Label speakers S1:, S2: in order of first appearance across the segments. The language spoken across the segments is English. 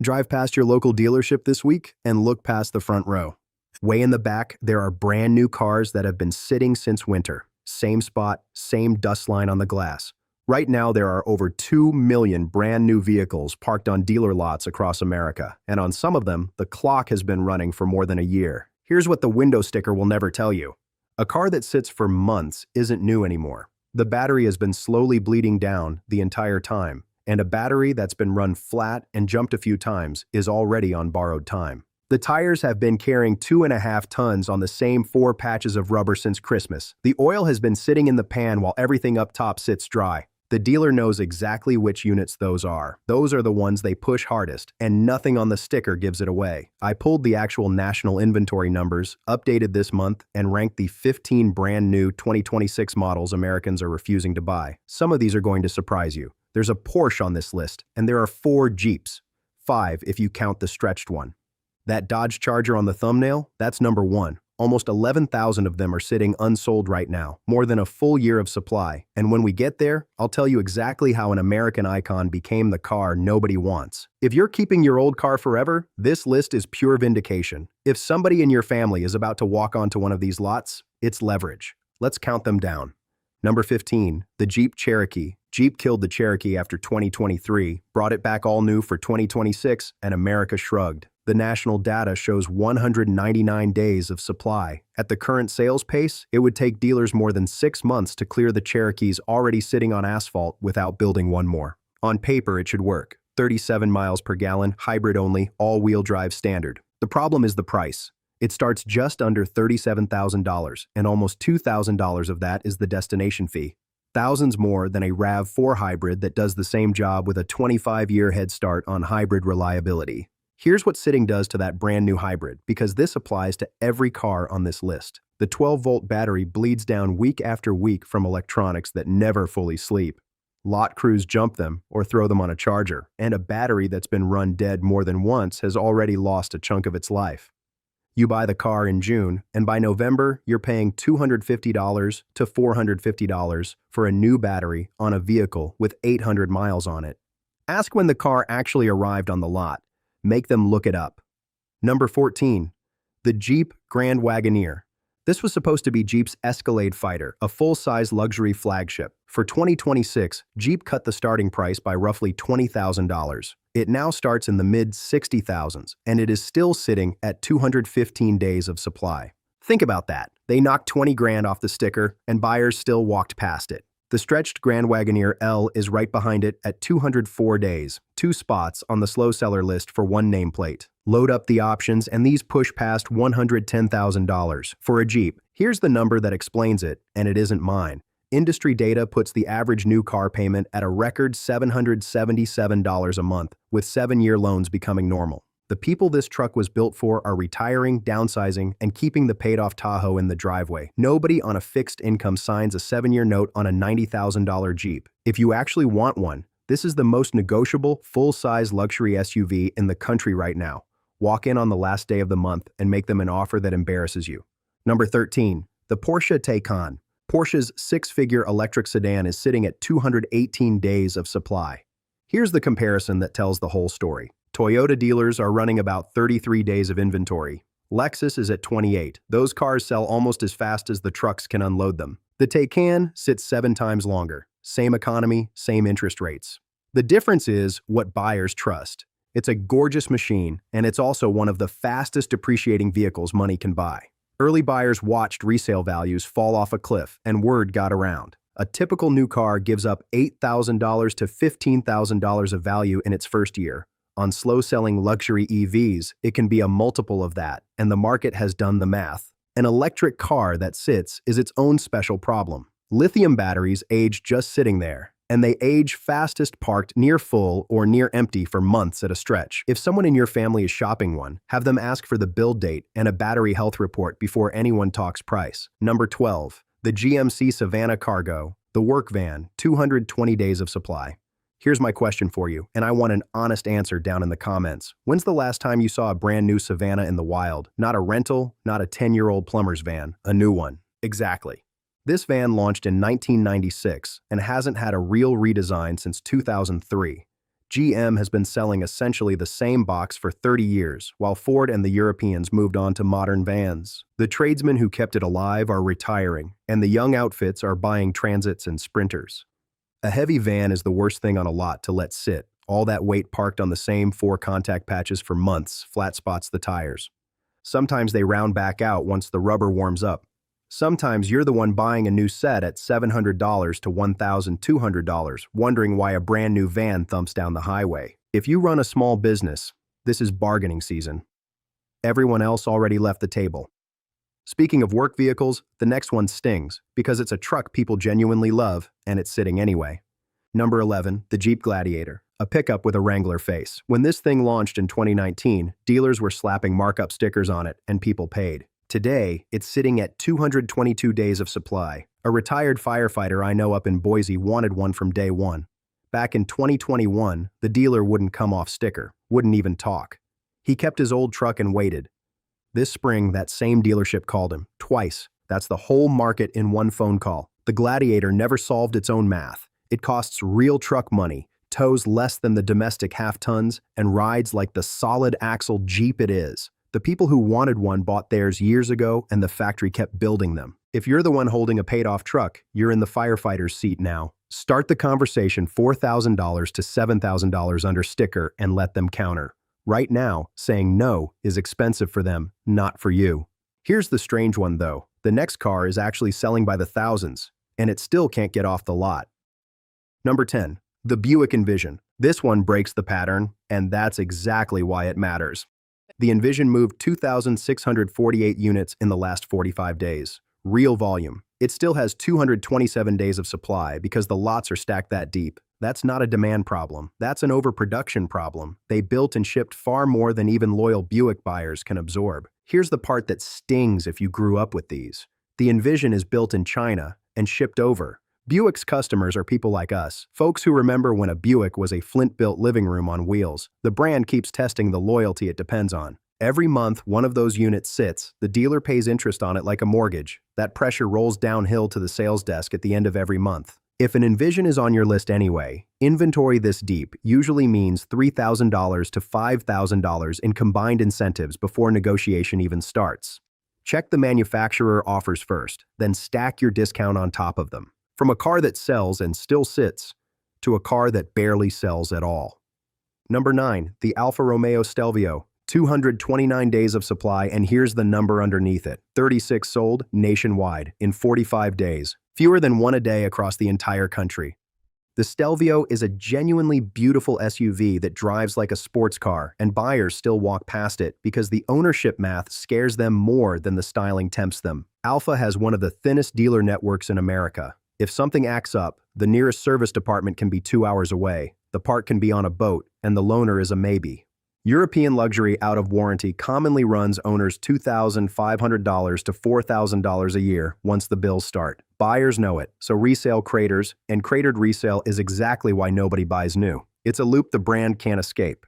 S1: Drive past your local dealership this week and look past the front row. Way in the back, there are brand new cars that have been sitting since winter. Same spot, same dust line on the glass. Right now, there are over 2 million brand new vehicles parked on dealer lots across America, and on some of them, the clock has been running for more than a year. Here's what the window sticker will never tell you. A car that sits for months isn't new anymore. The battery has been slowly bleeding down the entire time, and a battery that's been run flat and jumped a few times is already on borrowed time. The tires have been carrying 2.5 tons on the same 4 patches of rubber since Christmas. The oil has been sitting in the pan while everything up top sits dry. The dealer knows exactly which units those are. Those are the ones they push hardest, and nothing on the sticker gives it away. I pulled the actual national inventory numbers, updated this month, and ranked the 15 brand new 2026 models Americans are refusing to buy. Some of these are going to surprise you. There's a Porsche on this list, and there are 4 Jeeps. 5 if you count the stretched one. That Dodge Charger on the thumbnail, that's number 1. Almost 11,000 of them are sitting unsold right now, more than a full year of supply. And when we get there, I'll tell you exactly how an American icon became the car nobody wants. If you're keeping your old car forever, this list is pure vindication. If somebody in your family is about to walk onto one of these lots, it's leverage. Let's count them down. Number 15, the Jeep Cherokee. Jeep killed the Cherokee after 2023, brought it back all new for 2026, and America shrugged. The national data shows 199 days of supply. At the current sales pace, it would take dealers more than 6 months to clear the Cherokees already sitting on asphalt without building one more. On paper, it should work. 37 miles per gallon, hybrid only, all-wheel drive standard. The problem is the price. It starts just under $37,000, and almost $2,000 of that is the destination fee. Thousands more than a RAV4 hybrid that does the same job with a 25-year head start on hybrid reliability. Here's what sitting does to that brand new hybrid, because this applies to every car on this list. The 12-volt battery bleeds down week after week from electronics that never fully sleep. Lot crews jump them or throw them on a charger, and a battery that's been run dead more than once has already lost a chunk of its life. You buy the car in June, and by November, you're paying $250 to $450 for a new battery on a vehicle with 800 miles on it. Ask when the car actually arrived on the lot. Make them look it up. Number 14, the Jeep Grand Wagoneer. This was supposed to be Jeep's Escalade Fighter, a full-size luxury flagship. For 2026, Jeep cut the starting price by roughly $20,000. It now starts in the mid-60,000s, and it is still sitting at 215 days of supply. Think about that. They knocked 20 grand off the sticker, and buyers still walked past it. The stretched Grand Wagoneer L is right behind it at 204 days, 2 spots on the slow seller list for 1 nameplate. Load up the options, and these push past $110,000. For a Jeep, here's the number that explains it, and it isn't mine. Industry data puts the average new car payment at a record $777 a month, with 7-year loans becoming normal. The people this truck was built for are retiring, downsizing, and keeping the paid-off Tahoe in the driveway. Nobody on a fixed income signs a 7-year note on a $90,000 Jeep. If you actually want one, this is the most negotiable, full-size luxury SUV in the country right now. Walk in on the last day of the month and make them an offer that embarrasses you. Number 13, the Porsche Taycan. Porsche's 6-figure electric sedan is sitting at 218 days of supply. Here's the comparison that tells the whole story. Toyota dealers are running about 33 days of inventory. Lexus is at 28. Those cars sell almost as fast as the trucks can unload them. The Taycan sits 7 times longer. Same economy, same interest rates. The difference is what buyers trust. It's a gorgeous machine, and it's also one of the fastest depreciating vehicles money can buy. Early buyers watched resale values fall off a cliff, and word got around. A typical new car gives up $8,000 to $15,000 of value in its first year. On slow-selling luxury EVs, it can be a multiple of that, and the market has done the math. An electric car that sits is its own special problem. Lithium batteries age just sitting there, and they age fastest parked near full or near empty for months at a stretch. If someone in your family is shopping one, have them ask for the build date and a battery health report before anyone talks price. Number 12, the GMC Savana Cargo, the work van, 220 days of supply. Here's my question for you, and I want an honest answer down in the comments. When's the last time you saw a brand new Savana in the wild? Not a rental, not a 10-year-old plumber's van, a new one. Exactly. This van launched in 1996 and hasn't had a real redesign since 2003. GM has been selling essentially the same box for 30 years, while Ford and the Europeans moved on to modern vans. The tradesmen who kept it alive are retiring, and the young outfits are buying Transits and Sprinters. A heavy van is the worst thing on a lot to let sit. All that weight parked on the same 4 contact patches for months flat spots the tires. Sometimes they round back out once the rubber warms up. Sometimes you're the one buying a new set at $700 to $1,200, wondering why a brand new van thumps down the highway. If you run a small business, this is bargaining season. Everyone else already left the table. Speaking of work vehicles, the next one stings because it's a truck people genuinely love and it's sitting anyway. Number 11, the Jeep Gladiator, a pickup with a Wrangler face. When this thing launched in 2019, dealers were slapping markup stickers on it and people paid. Today, it's sitting at 222 days of supply. A retired firefighter I know up in Boise wanted one from day one. Back in 2021, the dealer wouldn't come off sticker, wouldn't even talk. He kept his old truck and waited. This spring, that same dealership called him, twice. That's the whole market in one phone call. The Gladiator never solved its own math. It costs real truck money, tows less than the domestic half-tons, and rides like the solid axle Jeep it is. The people who wanted one bought theirs years ago, and the factory kept building them. If you're the one holding a paid-off truck, you're in the firefighter's seat now. Start the conversation $4,000 to $7,000 under sticker and let them counter. Right now, saying no is expensive for them, not for you. Here's the strange one, though. The next car is actually selling by the thousands, and it still can't get off the lot. Number 10, the Buick Envision. This one breaks the pattern, and that's exactly why it matters. The Envision moved 2,648 units in the last 45 days. Real volume. It still has 227 days of supply because the lots are stacked that deep. That's not a demand problem. That's an overproduction problem. They built and shipped far more than even loyal Buick buyers can absorb. Here's the part that stings if you grew up with these. The Envision is built in China and shipped over. Buick's customers are people like us, folks who remember when a Buick was a flint-built living room on wheels. The brand keeps testing the loyalty it depends on. Every month one of those units sits, the dealer pays interest on it like a mortgage. That pressure rolls downhill to the sales desk at the end of every month. If an Envision is on your list anyway, inventory this deep usually means $3,000 to $5,000 in combined incentives before negotiation even starts. Check the manufacturer offers first, then stack your discount on top of them. From a car that sells and still sits, to a car that barely sells at all. Number 9, the Alfa Romeo Stelvio. 229 days of supply, and here's the number underneath it. 36 sold nationwide in 45 days. Fewer than one a day across the entire country. The Stelvio is a genuinely beautiful SUV that drives like a sports car, and buyers still walk past it because the ownership math scares them more than the styling tempts them. Alfa has one of the thinnest dealer networks in America. If something acts up, the nearest service department can be 2 hours away, the part can be on a boat, and the loaner is a maybe. European luxury out of warranty commonly runs owners $2,500 to $4,000 a year once the bills start. Buyers know it, so resale craters, and cratered resale is exactly why nobody buys new. It's a loop the brand can't escape.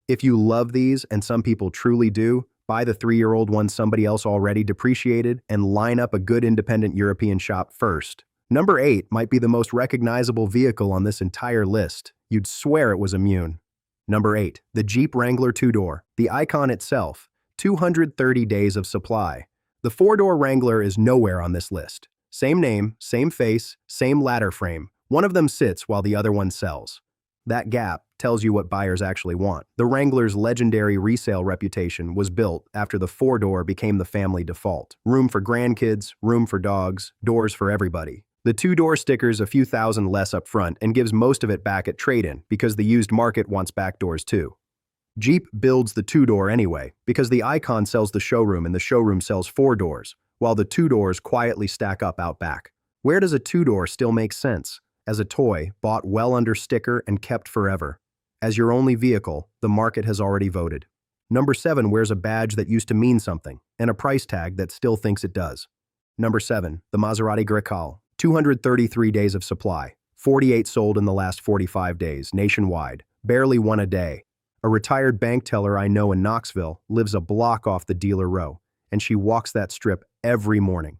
S1: If you love these, and some people truly do, buy the 3-year-old one somebody else already depreciated and line up a good independent European shop first. Number 8 might be the most recognizable vehicle on this entire list. You'd swear it was immune. Number 8, the Jeep Wrangler 2-door. The icon itself, 230 days of supply. The 4-door Wrangler is nowhere on this list. Same name, same face, same ladder frame. One of them sits while the other one sells. That gap tells you what buyers actually want. The Wrangler's legendary resale reputation was built after the 4-door became the family default. Room for grandkids, room for dogs, doors for everybody. The 2-door sticker's a few thousand less up front and gives most of it back at trade-in because the used market wants back doors too. Jeep builds the 2-door anyway because the icon sells the showroom and the showroom sells 4 doors, while the 2 doors quietly stack up out back. Where does a 2-door still make sense? As a toy, bought well under sticker and kept forever. As your only vehicle, the market has already voted. Number 7 wears a badge that used to mean something, and a price tag that still thinks it does. Number 7, the Maserati Grecale. 233 days of supply, 48 sold in the last 45 days, nationwide, barely one a day. A retired bank teller I know in Knoxville lives a block off the dealer row, and she walks that strip every morning.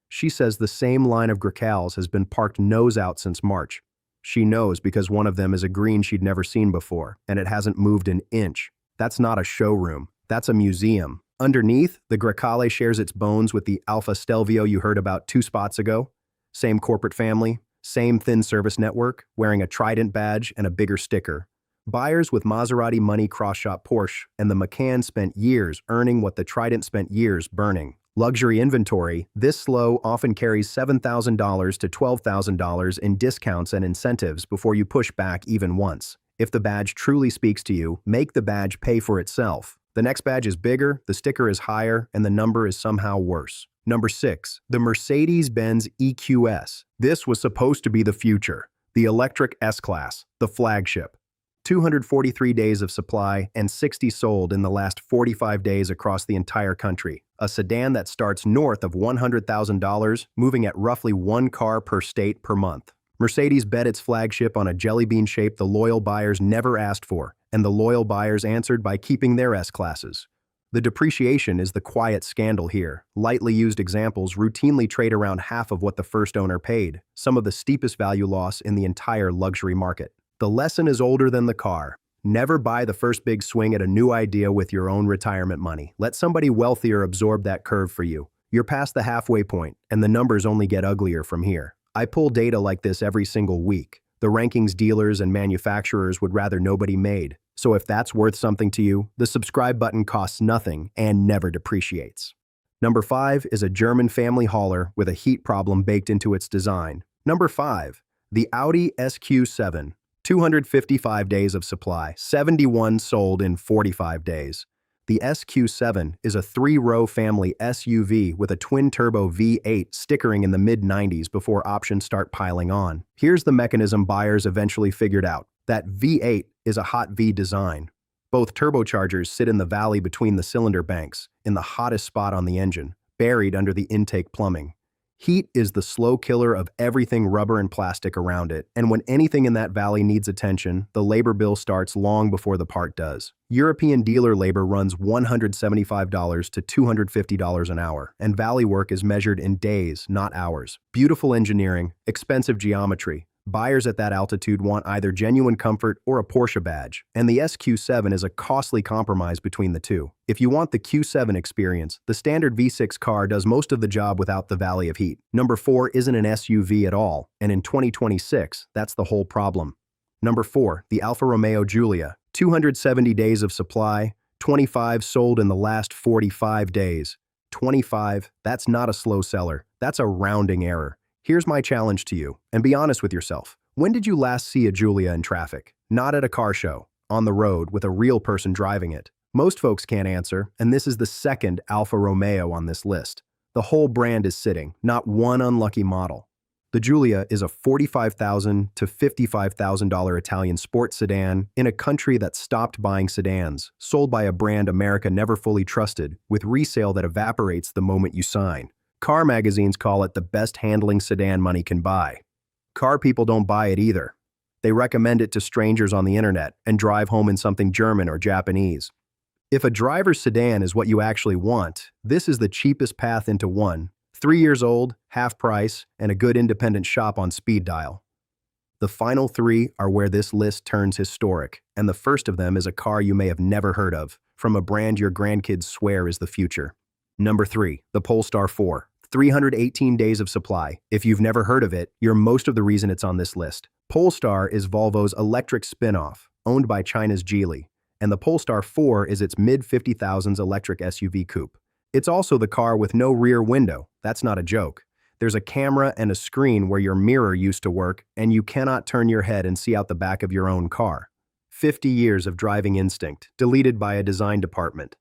S1: She says the same line of Grecales has been parked nose out since March. She knows because one of them is a green she'd never seen before, and it hasn't moved an inch. That's not a showroom. That's a museum. Underneath, the Grecale shares its bones with the Alfa Stelvio you heard about 2 spots ago. Same corporate family, same thin service network, wearing a Trident badge and a bigger sticker. Buyers with Maserati money cross-shop Porsche, and the Macan spent years earning what the Trident spent years burning. Luxury inventory, this slow often carries $7,000 to $12,000 in discounts and incentives before you push back even once. If the badge truly speaks to you, make the badge pay for itself. The next badge is bigger, the sticker is higher, and the number is somehow worse. Number 6, the Mercedes-Benz EQS. This was supposed to be the future. The electric S-Class, the flagship. 243 days of supply and 60 sold in the last 45 days across the entire country. A sedan that starts north of $100,000, moving at roughly 1 car per state per month. Mercedes bet its flagship on a jelly bean shape the loyal buyers never asked for, and the loyal buyers answered by keeping their S-Classes. The depreciation is the quiet scandal here. Lightly used examples routinely trade around half of what the first owner paid, some of the steepest value loss in the entire luxury market. The lesson is older than the car. Never buy the first big swing at a new idea with your own retirement money. Let somebody wealthier absorb that curve for you. You're past the halfway point, and the numbers only get uglier from here. I pull data like this every single week. The rankings dealers and manufacturers would rather nobody made. So if that's worth something to you, the subscribe button costs nothing and never depreciates. Number 5 is a German family hauler with a heat problem baked into its design. Number 5, the Audi SQ7. 255 days of supply, 71 sold in 45 days. The SQ7 is a 3-row family SUV with a twin-turbo V8 stickering in the mid-90s before options start piling on. Here's the mechanism buyers eventually figured out. That V8 is a hot V design. Both turbochargers sit in the valley between the cylinder banks, in the hottest spot on the engine, buried under the intake plumbing. Heat is the slow killer of everything rubber and plastic around it, and when anything in that valley needs attention, the labor bill starts long before the part does. European dealer labor runs $175 to $250 an hour, and valley work is measured in days, not hours. Beautiful engineering, expensive geometry. Buyers at that altitude want either genuine comfort or a Porsche badge, and the SQ7 is a costly compromise between the two. If you want the Q7 experience, the standard V6 car does most of the job without the valley of heat. Number 4 isn't an SUV at all, and in 2026, that's the whole problem. Number 4, the Alfa Romeo Giulia. 270 days of supply, 25 sold in the last 45 days. 25, that's not a slow seller, that's a rounding error. Here's my challenge to you, and be honest with yourself. When did you last see a Giulia in traffic? Not at a car show, on the road with a real person driving it. Most folks can't answer, and this is the second Alfa Romeo on this list. The whole brand is sitting, not one unlucky model. The Giulia is a $45,000 to $55,000 Italian sports sedan in a country that stopped buying sedans, sold by a brand America never fully trusted, with resale that evaporates the moment you sign. Car magazines call it the best handling sedan money can buy. Car people don't buy it either. They recommend it to strangers on the internet and drive home in something German or Japanese. If a driver's sedan is what you actually want, this is the cheapest path into one. 3 years old, half price, and a good independent shop on speed dial. The final 3 are where this list turns historic, and the first of them is a car you may have never heard of, from a brand your grandkids swear is the future. Number 3, the Polestar 4. 318 days of supply. If you've never heard of it, you're most of the reason it's on this list. Polestar is Volvo's electric spin-off, owned by China's Geely, and the Polestar 4 is its mid-50,000s electric SUV coupe. It's also the car with no rear window. That's not a joke. There's a camera and a screen where your mirror used to work, and you cannot turn your head and see out the back of your own car. 50 years of driving instinct, deleted by a design department.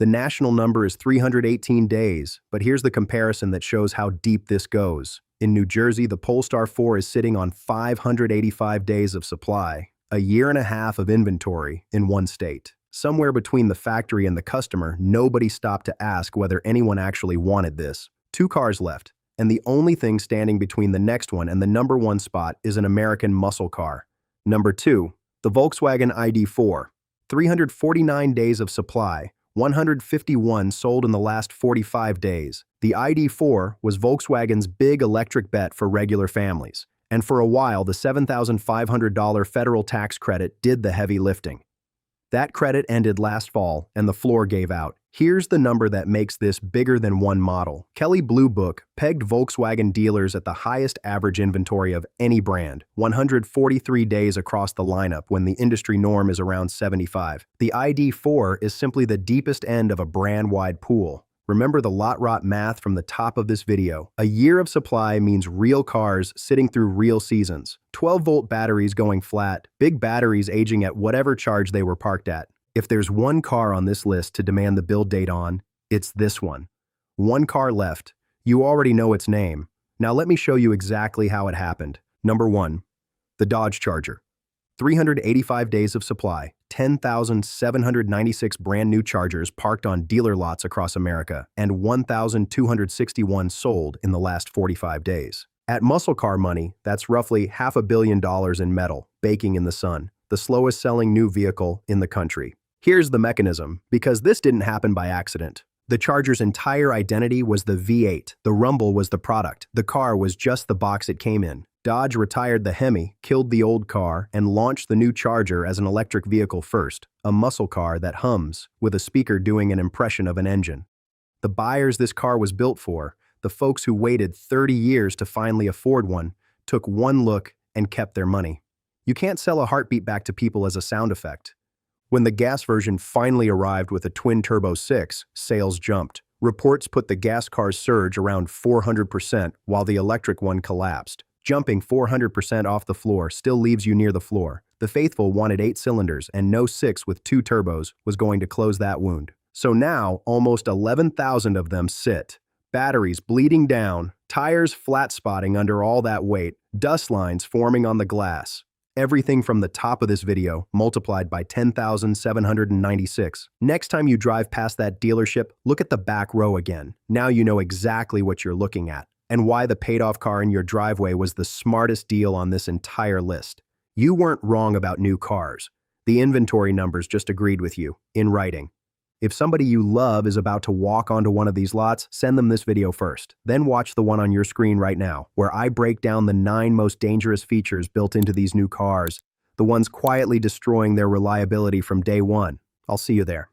S1: The national number is 318 days, but here's the comparison that shows how deep this goes. In New Jersey, the Polestar 4 is sitting on 585 days of supply, a year and a half of inventory in one state. Somewhere between the factory and the customer, nobody stopped to ask whether anyone actually wanted this. 2 cars left, and the only thing standing between the next one and the number 1 spot is an American muscle car. Number 2, the Volkswagen ID.4. 349 days of supply, 151 sold in the last 45 days. The ID.4 was Volkswagen's big electric bet for regular families, And for a while, the $7,500 federal tax credit did the heavy lifting. That credit ended last fall, and the floor gave out. Here's the number that makes this bigger than one model. Kelley Blue Book pegged Volkswagen dealers at the highest average inventory of any brand, 143 days across the lineup when the industry norm is around 75. The ID.4 is simply the deepest end of a brand-wide pool. Remember the lot rot math from the top of this video. A year of supply means real cars sitting through real seasons. 12-volt batteries going flat, big batteries aging at whatever charge they were parked at. If there's one car on this list to demand the build date on, it's this one. One car left. You already know its name. Now let me show you exactly how it happened. Number 1. The Dodge Charger. 385 days of supply, 10,796 brand new Chargers parked on dealer lots across America, and 1,261 sold in the last 45 days. At muscle car money, that's roughly $500 million in metal, baking in the sun, the slowest selling new vehicle in the country. Here's the mechanism, because this didn't happen by accident. The Charger's entire identity was the V8. The Rumble was the product. The car was just the box it came in. Dodge retired the Hemi, killed the old car, and launched the new Charger as an electric vehicle first, a muscle car that hums, with a speaker doing an impression of an engine. The buyers this car was built for, the folks who waited 30 years to finally afford one, took one look and kept their money. You can't sell a heartbeat back to people as a sound effect. When the gas version finally arrived with a twin-turbo 6, sales jumped. Reports put the gas car's surge around 400%, while the electric one collapsed. Jumping 400% off the floor still leaves you near the floor. The faithful wanted 8 cylinders, and no 6 with 2 turbos was going to close that wound. So now, almost 11,000 of them sit. Batteries bleeding down, tires flat spotting under all that weight, dust lines forming on the glass. Everything from the top of this video multiplied by 10,796. Next time you drive past that dealership, look at the back row again. Now you know exactly what you're looking at, and why the paid-off car in your driveway was the smartest deal on this entire list. You weren't wrong about new cars. The inventory numbers just agreed with you, in writing. If somebody you love is about to walk onto one of these lots, send them this video first. Then watch the one on your screen right now, where I break down the 9 most dangerous features built into these new cars, the ones quietly destroying their reliability from day one. I'll see you there.